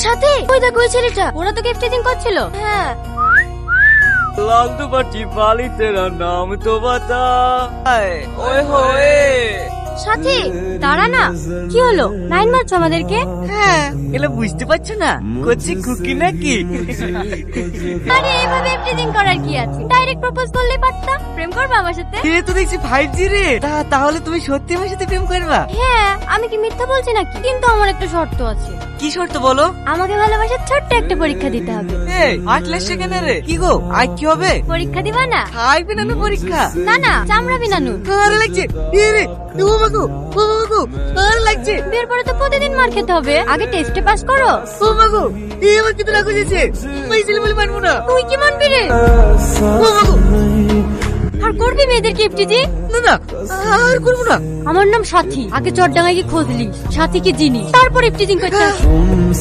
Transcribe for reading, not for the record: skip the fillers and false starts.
সাথে ওই দেখো ওই ছেলেটা, ওরা তোকে ইফটিজিং করছিল। হ্যাঁ लालतू बच्ची पाली तेरा नाम तो बता ओए होए সাথে দাঁড়া না, কি হলো? লাইন মারছো আমাদেরকে? হ্যাঁ এগুলো বুঝতে পারছো না করছি খুকি নাকি আরে এভাবে ইফটিজিং করার কি আছে? ডাইরেক্ট প্রপোজ করলে পারতা। প্রেম করবে আমার সাথে? এ তো দেখছি 5G রে তাহলে তুমি সত্যি আমার সাথে প্রেম করবা? হ্যাঁ, আমি কি মিথ্যা বলছি নাকি? কিন্তু আমার একটা শর্ত আছে। কি শর্ত বলো? আমাকে ভালোবাসার ছোট্ট একটা পরীক্ষা দিতে হবে। এই 8 লাখ সেকেন্ড রে কি গো আজ কি হবে? পরীক্ষা দিবা না? খাইবে না পরীক্ষা? না না, চামড়া বিনানু। ভালো লাগছে এ রে ও মাগো ভালো লাগছে। বিয়ের পরে তো প্রতিদিন মার খেতে হবে, আগে টেস্টে পাস করো। ও মাগো এ আমার কি তো রাগ হয়েছে, আমি ছেলে বলে মানবো না। তুই কি মানবি রে? ও মাগো আর করবি মেয়েদেরকে ইফটিজিং? না না আর করবো না। আমার নাম সাথী, আগে চটডাঙ্গায় কি খোঁজ লিস সাথী কি জিনিস, তারপর ইফটিজিং করতে আসিস।